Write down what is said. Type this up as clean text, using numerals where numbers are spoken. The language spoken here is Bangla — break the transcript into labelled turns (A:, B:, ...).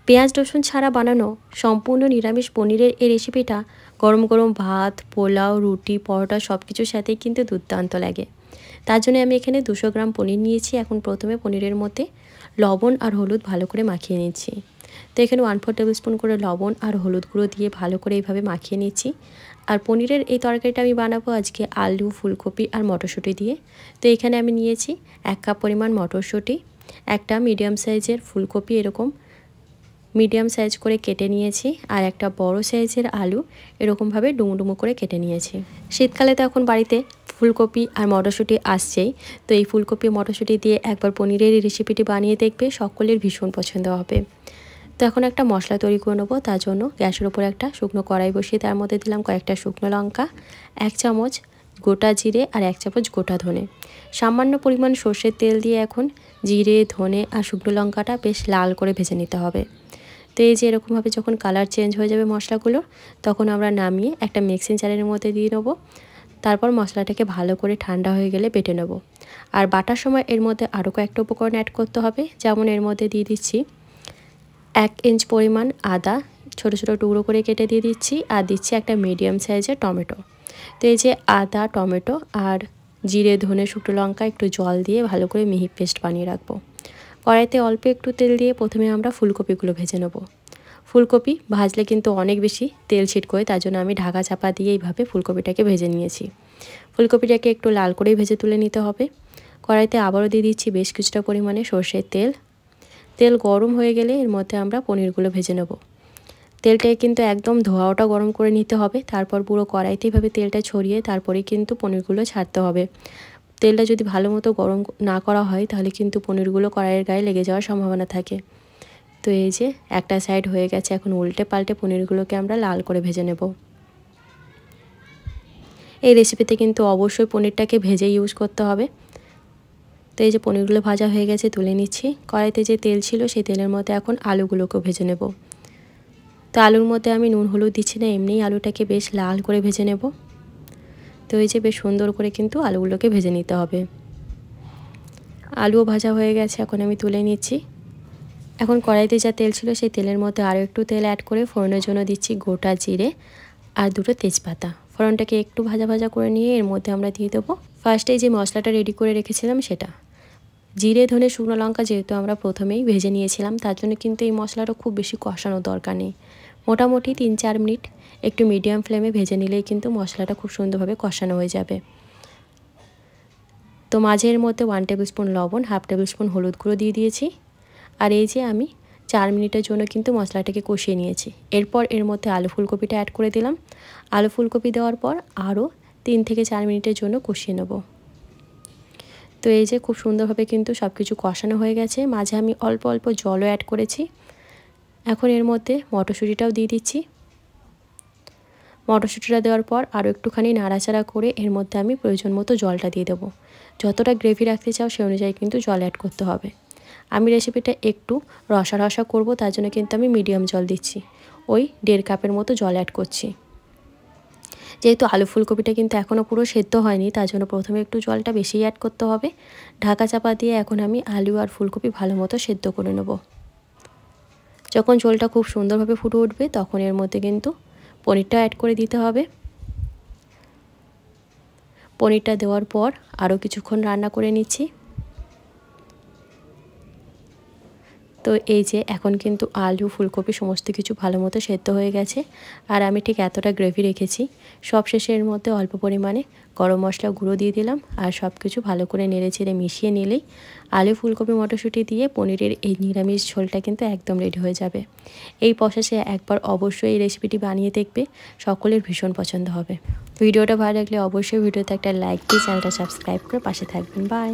A: পেঁয়াজ রসুন ছাড়া বানানো সম্পূর্ণ নিরামিষ পনিরের এই রেসিপিটা গরম গরম ভাত, পোলাও, রুটি, পরোটা সব কিছুর সাথেই কিন্তু দুর্দান্ত লাগে। তার জন্য আমি এখানে 200 গ্রাম পনির নিয়েছি। এখন প্রথমে পনিরের মধ্যে লবণ আর হলুদ ভালো করে মাখিয়ে নিচ্ছি। তো এখানে 1/4 টেবিল স্পুন করে লবণ আর হলুদ গুঁড়ো দিয়ে ভালো করে এইভাবে মাখিয়ে নিচ্ছি। আর পনিরের এই তরকারিটা আমি বানাবো আজকে আলু, ফুলকপি আর মটরশুঁটি দিয়ে। তো এখানে আমি নিয়েছি 1 কাপ পরিমাণ মটরশুঁটি, একটা মিডিয়াম সাইজের ফুলকপি এরকম মিডিয়াম সাইজ করে কেটে নিয়েছি, আর একটা বড় সাইজের আলু এরকমভাবে ডুমো ডুমো করে কেটে নিয়েছি। শীতকালে তো এখন বাড়িতে ফুলকপি আর মটরশুঁটি আসছেই, তো এই ফুলকপি মটরশুঁটি দিয়ে একবার পনিরের এই রেসিপিটি বানিয়ে দেখবে, সকলের ভীষণ পছন্দ হবে। তো এখন একটা মশলা তৈরি করে নেবো। তার জন্য গ্যাসের ওপর একটা শুকনো কড়াই বসিয়ে তার মধ্যে দিলাম কয়েকটা শুকনো লঙ্কা, 1 চামচ গোটা জিরে আর 1 চামচ গোটা ধনে। সামান্য পরিমাণ সর্ষের তেল দিয়ে এখন জিরে, ধনে আর শুকনো লঙ্কাটা বেশ লাল করে ভেজে নিতে হবে। তো এই যে এরকমভাবে যখন কালার চেঞ্জ হয়ে যাবে মশলাগুলো, তখন আমরা নামিয়ে একটা মিক্সিং জারের মধ্যে দিয়ে নেবো। তারপর মশলাটাকে ভালো করে ঠান্ডা হয়ে গেলে বেটে নেব। আর বাটার সময় এর মধ্যে আরও কয়েকটা উপকরণ অ্যাড করতে হবে। যেমন এর মধ্যে দিয়ে দিচ্ছি 1 ইঞ্চ পরিমাণ আদা ছোটো ছোটো টুকরো করে কেটে দিয়ে দিচ্ছি, আর দিচ্ছি একটা মিডিয়াম সাইজের টমেটো। তো এই যে আদা, টমেটো আর জিরে, ধনে, শুকনো লঙ্কা একটু জল দিয়ে ভালো করে মিহি পেস্ট বানিয়ে রাখবো। কড়াইতে অল্প একটু তেল দিয়ে প্রথমে আমরা ফুলকপিগুলো ভেজে নেব। ফুলকপি ভাজলে কিন্তু অনেক বেশি তেল ছিটকোয়, তার জন্য আমি ঢাকা চাপা দিয়ে এইভাবে ফুলকপিটাকে ভেজে নিয়েছি। ফুলকপিটাকে একটু লাল করেই ভেজে তুলে নিতে হবে। কড়াইতে আবারও দিয়ে দিচ্ছি বেশ কিছুটা পরিমাণে সর্ষের তেল। তেল গরম হয়ে গেলে এর মধ্যে আমরা পনিরগুলো ভেজে নেব। তেলটাকে কিন্তু একদম ধোঁয়াটা গরম করে নিতে হবে। তারপর পুরো কড়াইতে এইভাবে তেলটা ছড়িয়ে তারপরে কিন্তু পনিরগুলো ছাড়তে হবে। তেলটা যদি ভালো মতো গরম না করা হয় তাহলে কিন্তু পনিরগুলো কড়াইয়ের গায়ে লেগে যাওয়ার সম্ভাবনা থাকে। তো এই যে একটা সাইড হয়ে গেছে, এখন উল্টে পাল্টে পনিরগুলোকে আমরা লাল করে ভেজে নেব। এই রেসিপিতে কিন্তু অবশ্যই পনিরটাকে ভেজে ইউজ করতে হবে। তো এই যে পনিরগুলো ভাজা হয়ে গেছে, তুলে নিচ্ছি। কড়াইতে যে তেল ছিল সেই তেলের মধ্যে এখন আলুগুলোকেও ভেজে নেব। তো আলুর মধ্যে আমি নুন হলুদ দিচ্ছি না, এমনিই আলুটাকে বেশ লাল করে ভেজে নেব। তো এই যে বেশ সুন্দর করে কিন্তু আলুগুলোকে ভেজে নিতে হবে। আলুও ভাজা হয়ে গেছে, এখন আমি তুলে নিচ্ছি। এখন কড়াইতে যা তেল ছিল সেই তেলের মধ্যে আরও একটু তেল অ্যাড করে ফোড়নের জন্য দিচ্ছি গোটা জিরে আর 2টো তেজপাতা। ফোড়নটাকে একটু ভাজা ভাজা করে নিয়ে এর মধ্যে আমরা দিয়ে দেবো ফার্স্টে যে মশলাটা রেডি করে রেখেছিলাম সেটা। জিরে, ধনে, শুকনো লঙ্কা যেহেতু আমরা প্রথমেই ভেজে নিয়েছিলাম, তার জন্য কিন্তু এই মশলাটা খুব বেশি কষানোর দরকার নেই। মোটামুটি 3-4 মিনিট একটু মিডিয়াম ফ্লেমে ভেজে নিলেই কিন্তু মশলাটা খুব সুন্দরভাবে কষানো হয়ে যাবে। তো মাঝে এর মধ্যে 1 টেবিল স্পুন লবণ, 1/2 টেবিল স্পুন হলুদ গুঁড়ো দিয়ে দিয়েছি। আর এই যে আমি 4 মিনিটের জন্য কিন্তু মশলাটাকে কষিয়ে নিয়েছি। এরপর এর মধ্যে আলু ফুলকপিটা অ্যাড করে দিলাম। আলু ফুলকপি দেওয়ার পর আরও 3 থেকে 4 মিনিটের জন্য কষিয়ে নেব। তো এই যে খুব সুন্দরভাবে কিন্তু সব কিছু কষানো হয়ে গেছে। মাঝে আমি অল্প অল্প জলও অ্যাড করেছি। এখন এর মধ্যে মটরশুঁটিটাও দিয়ে দিচ্ছি। মটরশুঁটিটা দেওয়ার পর আরও একটুখানি নাড়াচাড়া করে এর মধ্যে আমি প্রয়োজন মতো জলটা দিয়ে দেবো। যতটা গ্রেভি রাখতে চাও সেই অনুযায়ী কিন্তু জল অ্যাড করতে হবে। আমি রেসিপিটা একটু রসা রসা করব, তার জন্য কিন্তু আমি মিডিয়াম জল দিচ্ছি। ওই 1.5 কাপের মতো জল অ্যাড করছি। যেহেতু আলু ফুলকপিটা কিন্তু এখনও পুরো সেদ্ধ হয়নি, তার জন্য প্রথমে একটু জলটা বেশি অ্যাড করতে হবে। ঢাকা চাপা দিয়ে এখন আমি আলু আর ফুলকপি ভালো মতো সেদ্ধ করে নেব। যখন ঝোলটা খুব সুন্দরভাবে ফুটে উঠবে তখন এর মধ্যে কিন্তু পনিরটা অ্যাড করে দিতে হবে। পনিরটা দেওয়ার পর আরও কিছুক্ষণ রান্না করে নিচ্ছি। তো এই যে এখন কিন্তু আলু, ফুলকপি সমস্ত কিছু ভালো মতো সেদ্ধ হয়ে গেছে। আর আমি ঠিক এতটা গ্রেভি রেখেছি। সব শেষে এর মধ্যে অল্প পরিমাণে গরম মশলা গুঁড়ো দিয়ে দিলাম, আর সব কিছু ভালো করে নেড়েচেড়ে মিশিয়ে নিলেই আলু, ফুলকপি, মটরশুঁটি দিয়ে পনিরের এই নিরামিষ ঝোলটা কিন্তু একদম রেডি হয়ে যাবে। এই প্রসেসে একবার অবশ্যই এই রেসিপিটি বানিয়ে দেখবে, সকলের ভীষণ পছন্দ হবে। ভিডিওটা ভালো লাগলে অবশ্যই ভিডিওতে একটা লাইক দিয়ে চ্যানেলটা সাবস্ক্রাইব করে পাশে থাকবেন। বাই।